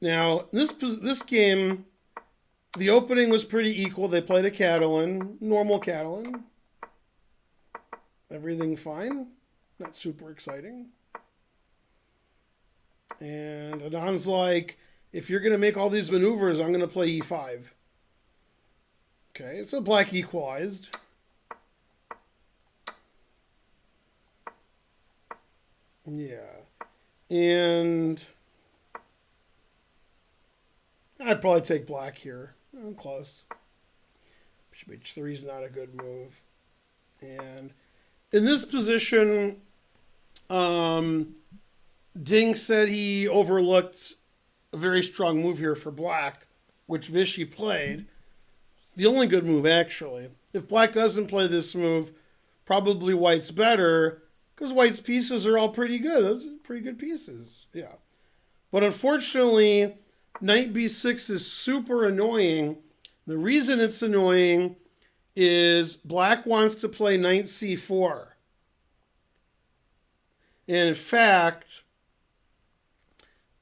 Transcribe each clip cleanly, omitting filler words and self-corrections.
Now, this game, the opening was pretty equal. They played a Catalan, normal Catalan. Everything fine. Not super exciting. And Anand's like, if you're going to make all these maneuvers, I'm going to play e5. Okay, so black equalized. Yeah. And I'd probably take black here. Oh, close. Bishop h3 is not a good move. And in this position, Ding said he overlooked a very strong move here for black, which Vishy played. The only good move, actually. If black doesn't play this move, probably white's better, because white's pieces are all pretty good. Those are pretty good pieces. Yeah. But unfortunately, knight b6 is super annoying. The reason it's annoying is black wants to play knight c4. And in fact,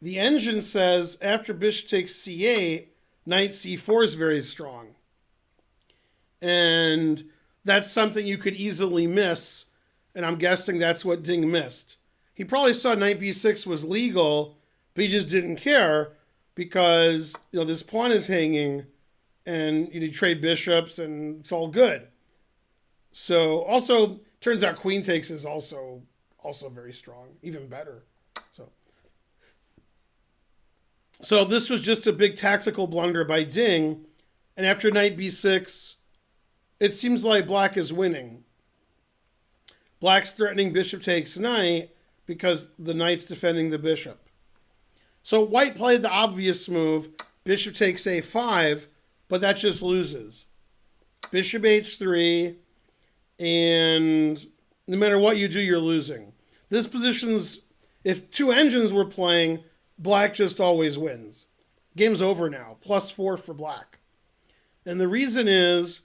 the engine says after bishop takes c8, knight c4 is very strong. And that's something you could easily miss. And I'm guessing that's what Ding missed. He probably saw knight b6 was legal, but he just didn't care because this pawn is hanging and you trade bishops and it's all good. So also turns out queen takes is also very strong, even better. So this was just a big tactical blunder by Ding. And after knight b6, it seems like black is winning. Black's threatening bishop takes knight because the knight's defending the bishop. So white played the obvious move, bishop takes a5, but that just loses. Bishop h3, and no matter what you do, you're losing. This position's, if two engines were playing, black just always wins. Game's over now, +4 for black. And the reason is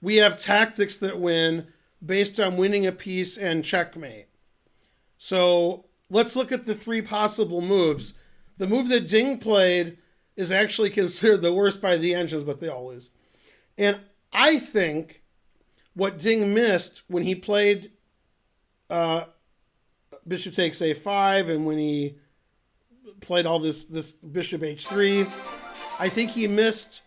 we have tactics that win based on winning a piece and checkmate. So let's look at the three possible moves. The move that Ding played is actually considered the worst by the engines, but they all lose. And I think what Ding missed when he played bishop takes a5 and when he played all this bishop h3, I think he missed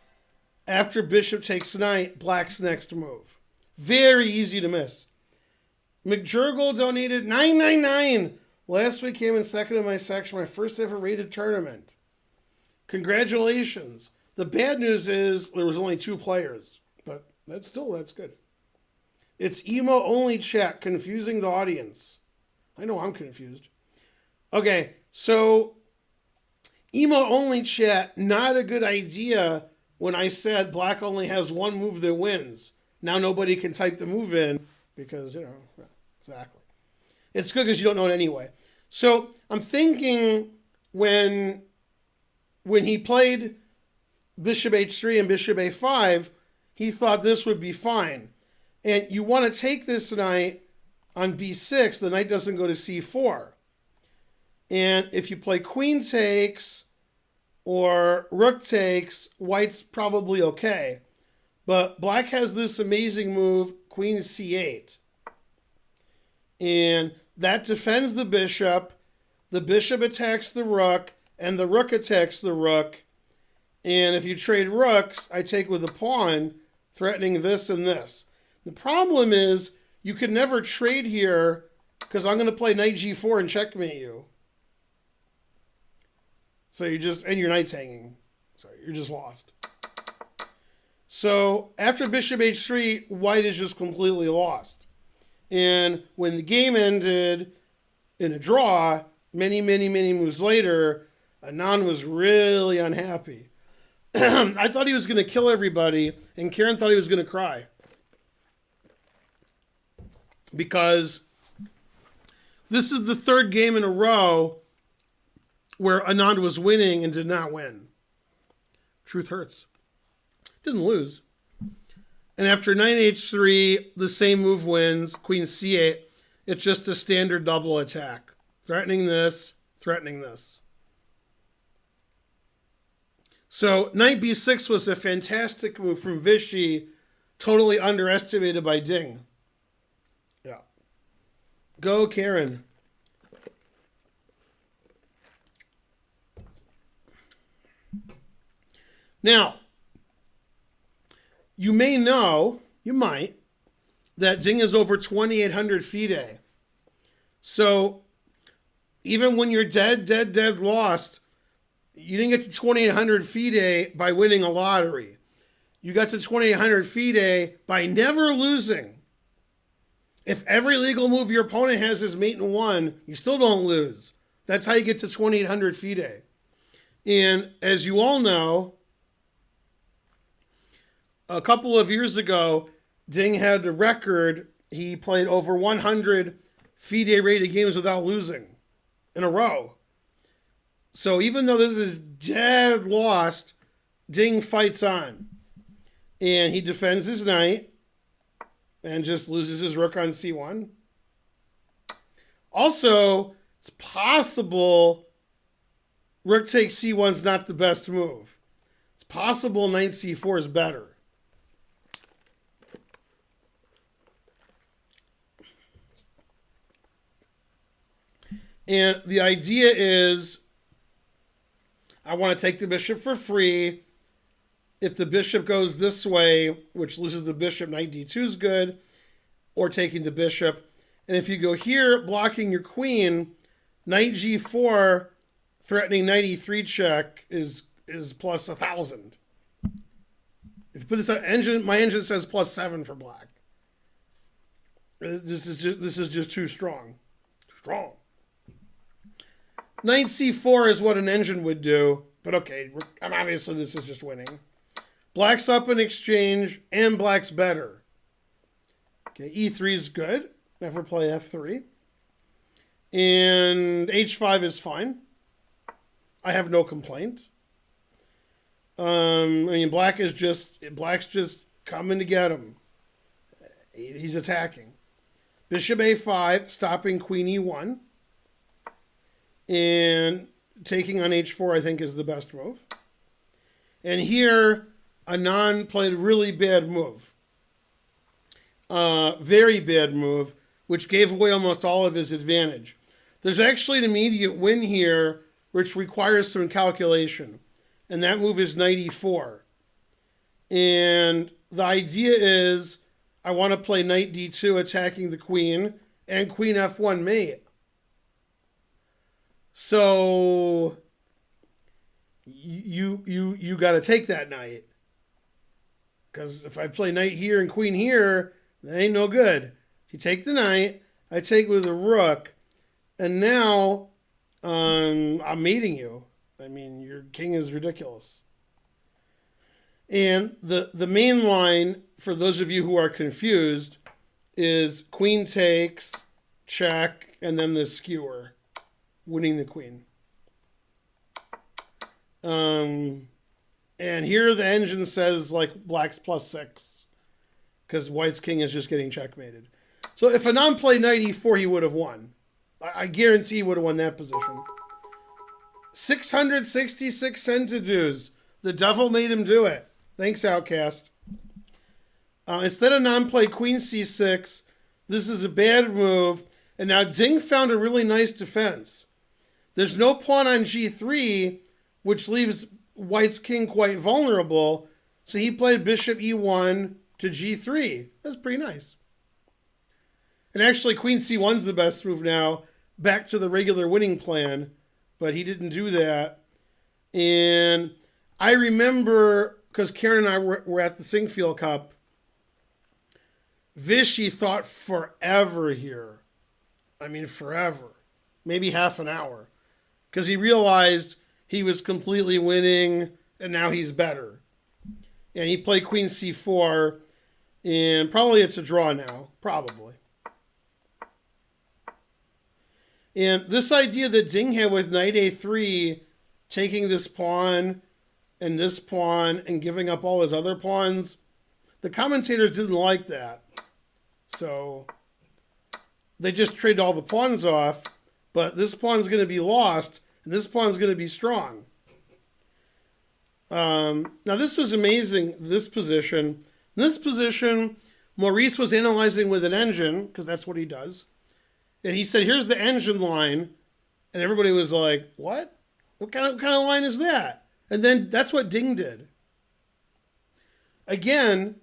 after bishop takes knight, black's next move. Very easy to miss. McJurgle donated $9.99. Last week came in second in my section, my first ever rated tournament. Congratulations. The bad news is there was only 2 players, but that's good. It's emo only chat, confusing the audience. I know I'm confused. Okay, so emo only chat, not a good idea when I said black only has one move that wins. Now nobody can type the move in because, exactly. It's good because you don't know it anyway. So I'm thinking when he played bishop h3 and bishop a5, he thought this would be fine. And you want to take this knight on b6, the knight doesn't go to c4. And if you play queen takes or rook takes, white's probably okay. But black has this amazing move, queen c8. And that defends the bishop attacks the rook, and the rook attacks the rook. And if you trade rooks, I take with a pawn, threatening this and this. The problem is you can never trade here because I'm going to play knight g4 and checkmate you. So and your knight's hanging. So you're just lost. So after bishop h3, white is just completely lost. And when the game ended in a draw, many, many, many moves later, Anand was really unhappy. I thought he was going to kill everybody, and Karen thought he was going to cry. Because this is the 3rd game in a row where Anand was winning and did not win. Truth hurts. Didn't lose. And after knight h3, the same move wins, queen c8. It's just a standard double attack. Threatening this, threatening this. So knight b6 was a fantastic move from Vichy, totally underestimated by Ding. Yeah. Go, Karen. Now, you may know, you might, that Ding is over 2,800 FIDE. So even when you're dead lost, you didn't get to 2,800 FIDE by winning a lottery. You got to 2,800 FIDE by never losing. If every legal move your opponent has is mate in one, you still don't lose. That's how you get to 2,800 FIDE. And as you all know, a couple of years ago, Ding had a record. He played over 100 FIDE rated games without losing in a row. So even though this is dead lost, Ding fights on. And he defends his knight and just loses his rook on c1. Also, it's possible rook takes c1 is not the best move. It's possible knight c4 is better. And the idea is, I want to take the bishop for free. If the bishop goes this way, which loses the bishop, knight d2 is good, or taking the bishop. And if you go here, blocking your queen, knight g4, threatening knight e3 check is plus 1,000. If you put this on engine, my engine says plus 7 for black. This is just too strong. Too strong. Knight c4 is what an engine would do, but okay, obviously this is just winning. Black's up in exchange, and black's better. Okay, e3 is good. Never play f3. And h5 is fine. I have no complaint. I mean, black's just coming to get him. He's attacking. Bishop a5, stopping queen e1. And taking on h4, I think, is the best move. And here, Anand played a really bad move. Very bad move, which gave away almost all of his advantage. There's actually an immediate win here, which requires some calculation. And that move is knight e4. And the idea is, I want to play knight d2, attacking the queen, and queen f1 mate. So you got to take that knight, because if I play knight here and queen here, that ain't no good. You take the knight, I take with a rook, and now I'm mating you. I mean, your king is ridiculous. And the main line, for those of you who are confused, is queen takes, check, and then the skewer, winning the queen. And here the engine says like black's plus 6, because white's king is just getting checkmated. So if Anand played knight e4, he would have won. I guarantee he would have won that position. 666 centidues. The devil made him do it. Thanks, Outcast. Instead of Anand play queen c6, this is a bad move. And now Ding found a really nice defense. There's no pawn on g3, which leaves white's king quite vulnerable. So he played bishop e1 to g3. That's pretty nice. And actually, queen c1 is the best move now, back to the regular winning plan. But he didn't do that. And I remember, because Karen and I were at the Singfield Cup, Vichy thought forever here. I mean, forever. Maybe half an hour. Because he realized he was completely winning, and now he's better. And he played queen c4, and probably it's a draw now. Probably. And this idea that Ding had with knight a3, taking this pawn and giving up all his other pawns, the commentators didn't like that. So they just traded all the pawns off, but this pawn's going to be lost, and this pawn's going to be strong. Now this was amazing. This position, Maurice was analyzing with an engine because that's what he does, and he said, "Here's the engine line," and everybody was like, "What? What kind of line is that?" And then that's what Ding did. Again,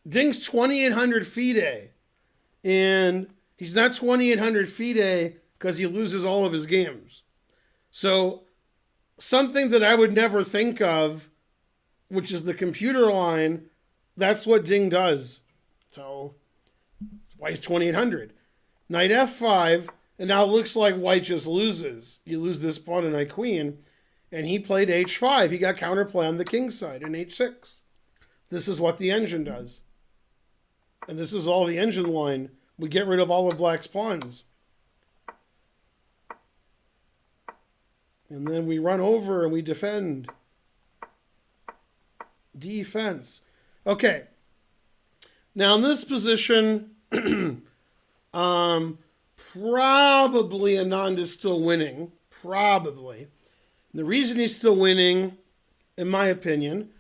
Ding's 2,800 FIDE, and he's not 2,800 FIDE because he loses all of his games. So something that I would never think of, which is the computer line, that's what Ding does. So that's why he's 2,800. Knight f5, and now it looks like white just loses. You lose this pawn and knight queen, and he played h5. He got counterplay on the king side in h6. This is what the engine does. And this is all the engine line. We get rid of all of black's pawns. And then we run over and we defend. Defense. Okay. Now in this position, probably Anand is still winning. Probably. The reason he's still winning, in my opinion,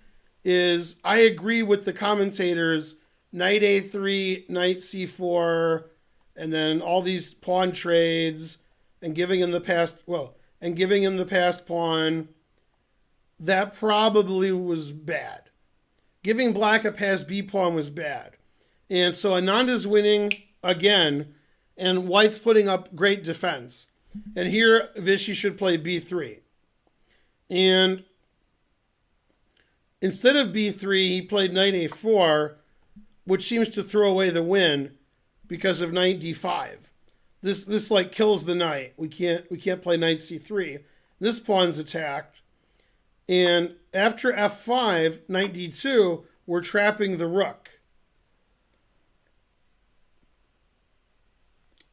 is I agree with the commentators, knight a3, knight c4, and then all these pawn trades, and giving him the passed pawn. That probably was bad. Giving black a passed b pawn was bad. And so Anand is winning again, and white's putting up great defense. And here Vishy should play b3. And instead of b3, he played knight a4, which seems to throw away the win because of knight d5. This like kills the knight. We can't play knight c3. This pawn's attacked. And after f5, knight d2, we're trapping the rook.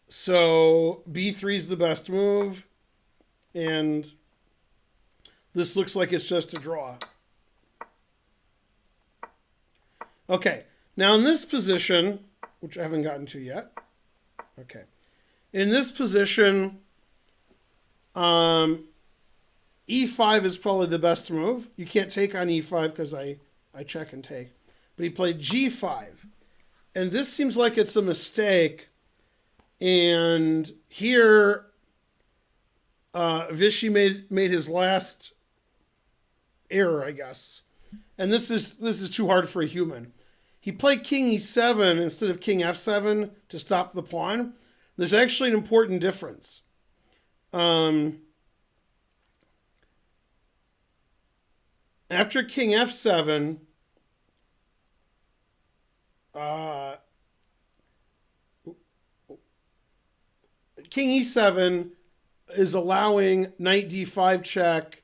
So b3 is the best move. And this looks like it's just a draw. Okay, now in this position, which I haven't gotten to yet. Okay, in this position, e5 is probably the best move. You can't take on e5 because I check and take. But he played g5. And this seems like it's a mistake. And here, Vishy made his last error, I guess. And this is too hard for a human. He played king e7 instead of king f7 to stop the pawn. There's actually an important difference. After king f7, king e7 is allowing knight d5 check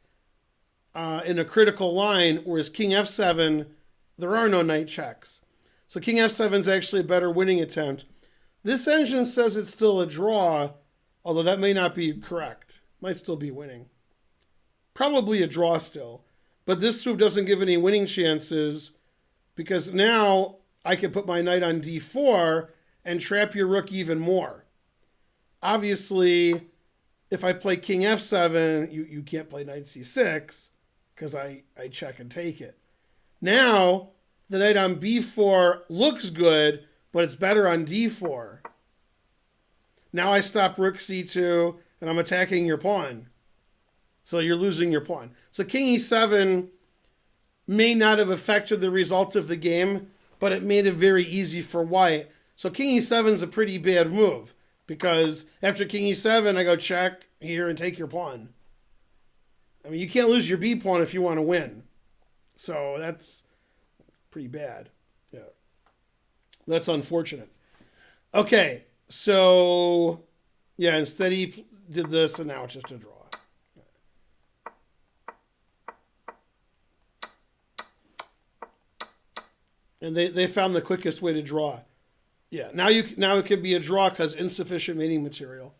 in a critical line, whereas king f7, there are no knight checks. So king f7 is actually a better winning attempt. This engine says it's still a draw, although that may not be correct. Might still be winning. Probably a draw still. But this move doesn't give any winning chances because now I can put my knight on d4 and trap your rook even more. Obviously, if I play king f7, you can't play knight c6 because I check and take it. Now, the knight on b4 looks good, but it's better on d4. Now I stop rook c2, and I'm attacking your pawn. So you're losing your pawn. So king e7 may not have affected the result of the game, but it made it very easy for white. So king e7 is a pretty bad move, because after king e7, I go check here and take your pawn. I mean, you can't lose your b pawn if you want to win. So that's pretty bad. Yeah. That's unfortunate. Okay, so yeah, instead he did this, and now it's just a draw. And they found the quickest way to draw. Yeah, now it could be a draw because insufficient mating material.